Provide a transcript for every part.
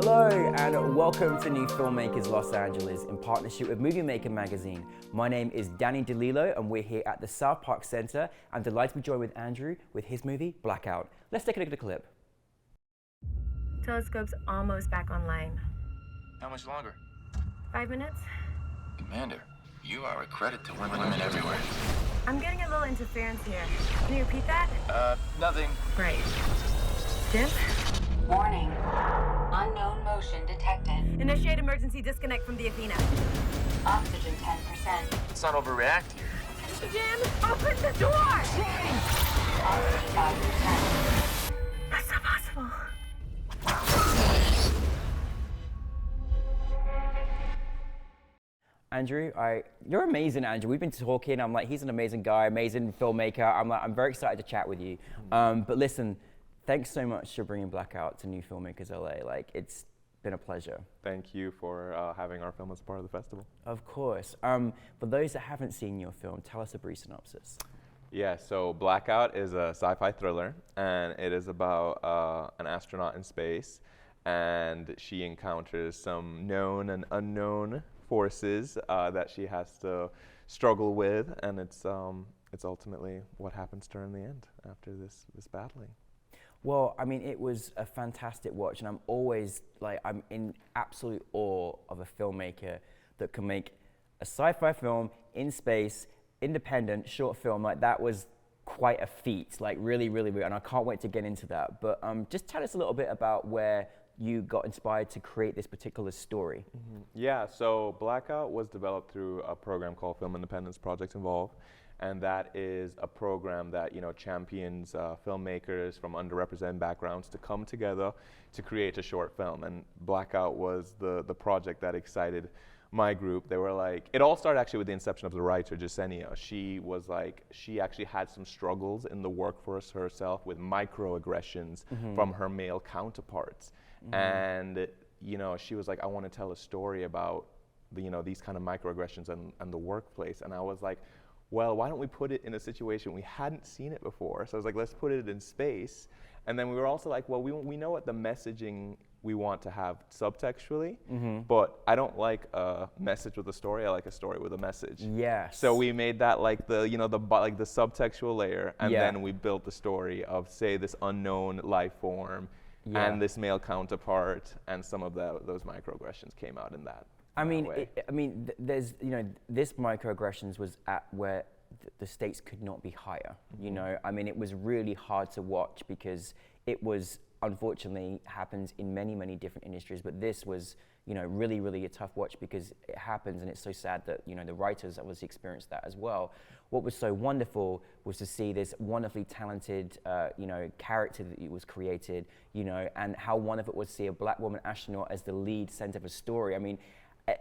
Hello and welcome to New Filmmakers Los Angeles in partnership with Movie Maker magazine. My name is Danny DeLillo and we're here at the South Park Center. I'm delighted to be joined with Andrew with his movie Blackout. Let's take a look at the clip. Telescope's almost back online. How much longer? 5 minutes? Commander, you are a credit to women everywhere. I'm getting a little interference here. Can you repeat that? Nothing. Right. Jim? Warning. Unknown motion detected. Initiate emergency disconnect from the Athena. Oxygen 10%. Let's not overreact here. Jim, open the door! Oxygen 5%. That's not possible. Andrew, you're amazing, Andrew. We've been talking. I'm like, he's an amazing guy, amazing filmmaker. I'm very excited to chat with you. But listen, thanks so much for bringing Blackout to New Filmmakers LA. Like, it's been a pleasure. Thank you for having our film as part of the festival. Of course. For those that haven't seen your film, tell us a brief synopsis. Yeah, so Blackout is a sci-fi thriller, and it is about an astronaut in space, and she encounters some known and unknown forces that she has to struggle with, and it's ultimately what happens to her in the end after this battling. Well, I mean, it was a fantastic watch, and I'm always like, I'm in absolute awe of a filmmaker that can make a sci-fi film in space, independent, short film. Like, that was quite a feat, like really, really, and I can't wait to get into that. But just tell us a little bit about where you got inspired to create this particular story. Yeah, so Blackout was developed through a program called Film Independence Project Involve, and that is a program that champions filmmakers from underrepresented backgrounds to come together to create a short film. And Blackout was the project that excited my group. They were like, it all started actually with the inception of the writer, Jasenia. She was like, she actually had some struggles in the workforce herself with microaggressions from her male counterparts. And she was like, I want to tell a story about these kind of microaggressions and the workplace. And I was like, well, why don't we put it in a situation we hadn't seen it before? So I was like, let's put it in space. And then we were also like, well, we know what the messaging we want to have subtextually, but I don't like a message with a story. I like a story with a message. Yes. So we made that like the the subtextual layer, and then we built the story of, say, this unknown life form and this male counterpart, and some of those microaggressions came out in that. There's this microaggressions was at where the stakes could not be higher. It was really hard to watch because it was, unfortunately, happens in many, many different industries, but this was really, really a tough watch because it happens, and it's so sad that the writers obviously experienced that as well. What was so wonderful was to see this wonderfully talented character that was created, and how wonderful it was to see a black woman astronaut as the lead center of a story. I mean,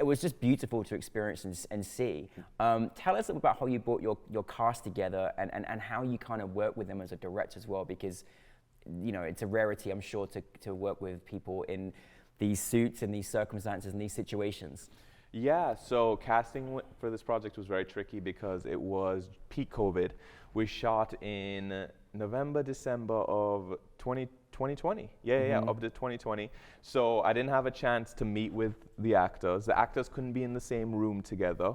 it was just beautiful to experience and see. Tell us about how you brought your cast together and how you kind of work with them as a director as well, because it's a rarity, I'm sure, to work with people in these suits and these circumstances and these situations. Yeah, so casting for this project was very tricky because it was peak COVID. We shot in November, December of 2020. Up to 2020. So I didn't have a chance to meet with the actors. The actors couldn't be in the same room together.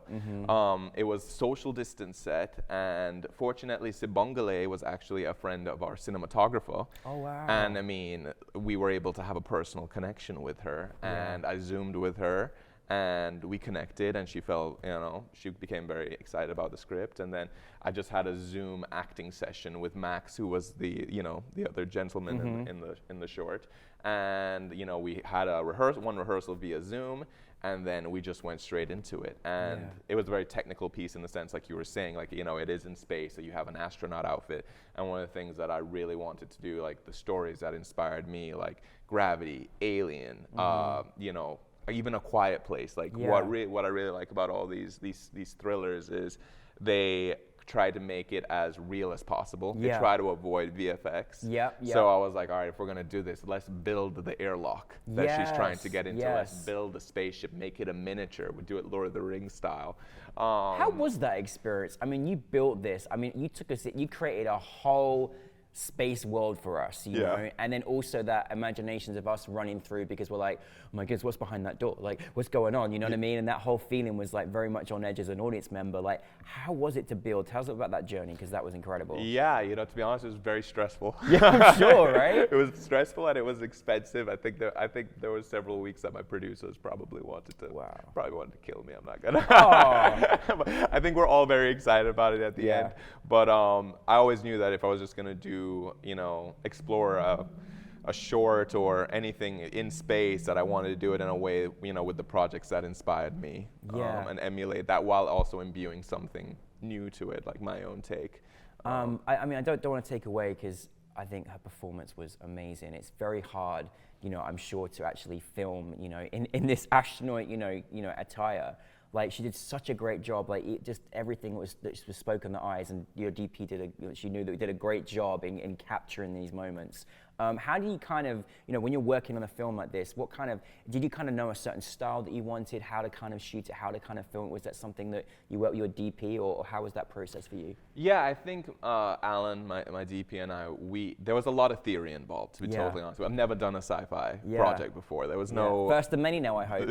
It was social distance set, and fortunately Sibongale was actually a friend of our cinematographer. Oh, wow. And I mean, we were able to have a personal connection with her, and I Zoomed with her, and we connected, and she felt, she became very excited about the script. And then I just had a Zoom acting session with Max, who was the other gentleman in the short. And we had one rehearsal via Zoom, and then we just went straight into it. And it was a very technical piece in the sense, like you were saying, like it is in space, so you have an astronaut outfit. And one of the things that I really wanted to do, like the stories that inspired me, like Gravity, Alien, even A Quiet Place. Like what I really like about all these thrillers is they try to make it as real as possible. They try to avoid VFX. So I was like, all right, if we're gonna do this, let's build the airlock that she's trying to get into. Let's build a spaceship, make it a miniature. We do it Lord of the Rings style. How was that experience? I mean, you built this. I mean, you created a whole space world for us, you know, and then also that imaginations of us running through because we're like, oh my goodness, what's behind that door? Like, what's going on? You know what I mean? And that whole feeling was like very much on edge as an audience member. Like, how was it to build? Tell us about that journey, because that was incredible. Yeah, you know, to be honest, it was very stressful. Yeah, I'm sure, right? It was stressful and it was expensive. I think there was several weeks that my producers probably wanted to kill me. I'm not gonna. I think we're all very excited about it at the end. But I always knew that if I was just gonna do, you know, explore a short or anything in space, that I wanted to do it in a way, you know, with the projects that inspired me, and emulate that while also imbuing something new to it, like my own take. I mean, I don't want to take away, because I think her performance was amazing. It's very hard, you know, I'm sure, to actually film, you know, in this astronaut, you know, attire. Like, she did such a great job. Like, just everything was spoke in the eyes, and your DP she knew that did a great job in capturing these moments. How do you kind of, you know, when you're working on a film like this, did you kind of know a certain style that you wanted, how to kind of shoot it, how to kind of film it? Was that something that you worked with your DP, or how was that process for you? Yeah, I think Alan, my DP, and I, there was a lot of theory involved, to be totally honest with you. I've never done a sci-fi project before. There was no... First of many now, I hope.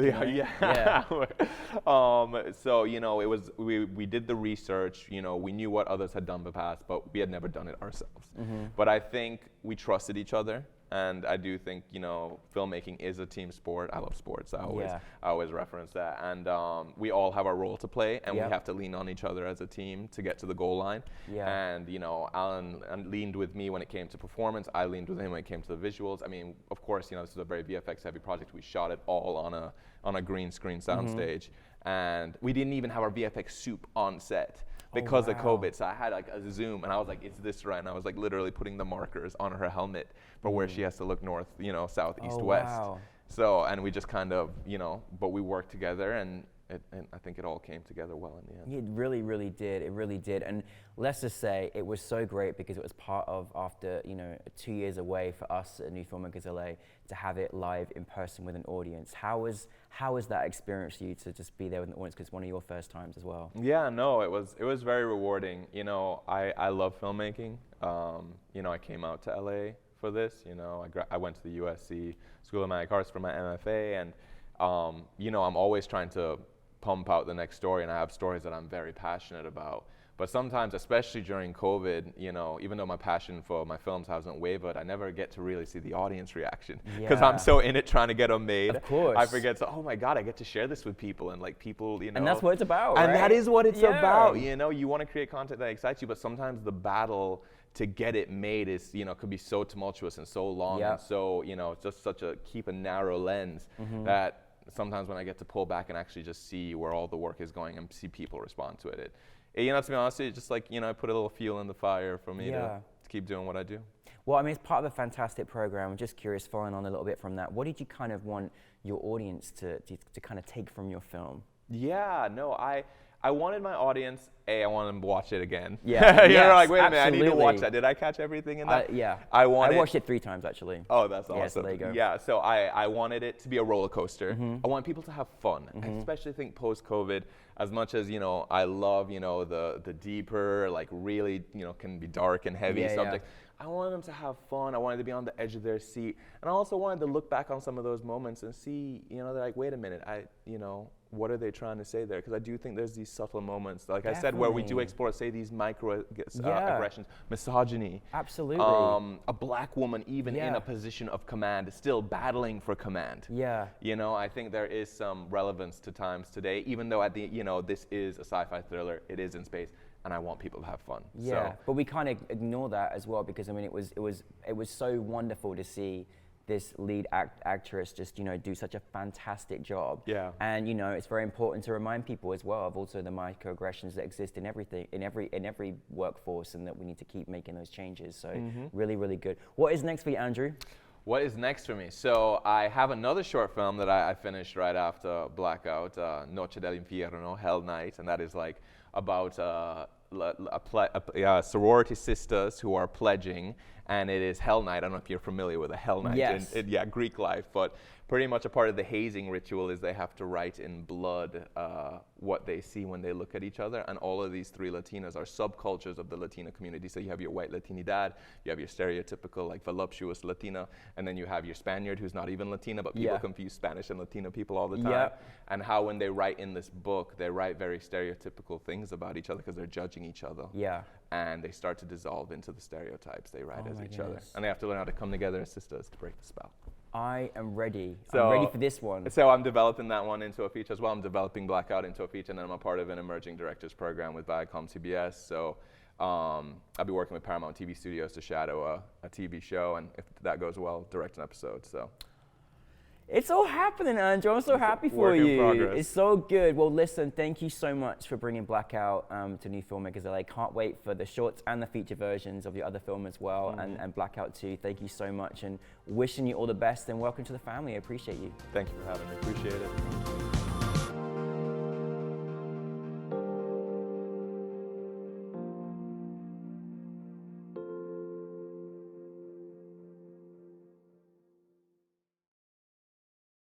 So, you know, it was, we did the research, you know, we knew what others had done in the past, but we had never done it ourselves. But I think we trusted each other, and I do think, you know, filmmaking is a team sport. I love sports. I always reference that, and we all have our role to play, and we have to lean on each other as a team to get to the goal line. And, you know, Alan leaned with me when it came to performance. I leaned with him when it came to the visuals. I mean, of course, you know, this is a very VFX heavy project. We shot it all on a green screen soundstage, and we didn't even have our VFX soup on set because of COVID. So I had like a Zoom, and I was like, "Is this right?" And I was like literally putting the markers on her helmet for where she has to look north, you know, south, east, west. So, and we just kind of, you know, but we worked together, and I think it all came together well in the end. It really, really did. It really did. And let's just say it was so great because it was part of, after, you know, 2 years away for us at NewFilmmakers LA, to have it live in person with an audience. How was that experience for you to just be there with an audience, because it's one of your first times as well? Yeah, no, it was very rewarding. You know, I love filmmaking. You know, I came out to LA for this. You know, I went to the USC School of Dramatic Arts for my MFA, and you know, I'm always trying to pump out the next story, and I have stories that I'm very passionate about. But sometimes, especially during COVID, you know, even though my passion for my films hasn't wavered, I never get to really see the audience reaction, because I'm so in it trying to get them made. Of course. I forget to, oh my God, I get to share this with people, and like people, you know. And that's what it's about, and right? that is what it's about, you know. You want to create content that excites you, but sometimes the battle to get it made is, you know, could be so tumultuous and so long, and so, you know, just keep a narrow lens that sometimes when I get to pull back and actually just see where all the work is going and see people respond to it, you know, to be honest, it's just like, you know, I put a little fuel in the fire for me to keep doing what I do. Well, I mean, it's part of a fantastic program. I'm just curious, following on a little bit from that, what did you kind of want your audience to kind of take from your film? Yeah, no, I wanted my audience, I wanted them to watch it again. Yeah, You're like, wait a minute, I need to watch that. Did I catch everything in that? Yeah. I watched it 3 times, actually. Oh, that's awesome. Yeah, so there you go. Yeah, so I wanted it to be a roller coaster. I want people to have fun. I especially think post-COVID, as much as, you know, I love, you know, the deeper, like really, you know, can be dark and heavy subject. I wanted them to have fun. I wanted to be on the edge of their seat. And I also wanted to look back on some of those moments and see, you know, they're like, wait a minute, you know, what are they trying to say there? Because I do think there's these subtle moments, like I said, where we do explore, say, these micro aggressions, misogyny. Absolutely. A black woman, even in a position of command, is still battling for command. Yeah. You know, I think there is some relevance to times today, even though you know, this is a sci-fi thriller, it is in space, and I want people to have fun. Yeah, but we kind of ignore that as well, because I mean, it was so wonderful to see this lead actress just, you know, do such a fantastic job. Yeah. And, you know, it's very important to remind people as well of also the microaggressions that exist in everything, in every workforce, and that we need to keep making those changes. So really, really good. What is next for you, Andrew? What is next for me? So I have another short film that I finished right after Blackout, Noche del Infierno, Hell Night, and that is like about sorority sisters who are pledging, and it is Hell Night. I don't know if you're familiar with a Hell Night in Greek life, but pretty much a part of the hazing ritual is they have to write in blood what they see when they look at each other. And all of these 3 Latinas are subcultures of the Latina community. So you have your white Latinidad, you have your stereotypical like voluptuous Latina, and then you have your Spaniard who's not even Latina, but people confuse Spanish and Latino people all the time. And how when they write in this book, they write very stereotypical things about each other because they're judging each other. And they start to dissolve into the stereotypes they write as each other. And they have to learn how to come together as sisters to break the spell. I am ready. So, I'm ready for this one. So I'm developing that one into a feature as well. I'm developing Blackout into a feature, and then I'm a part of an emerging directors program with Viacom CBS. So I'll be working with Paramount TV Studios to shadow a TV show, and if that goes well, direct an episode. So it's all happening, Andrew. I'm so happy for you. Progress. It's so good. Well, listen, thank you so much for bringing Blackout to New Filmmakers LA. Can't wait for the shorts and the feature versions of your other film as well, and Blackout too. Thank you so much, and wishing you all the best, and welcome to the family. I appreciate you. Thank you for having me. Appreciate it.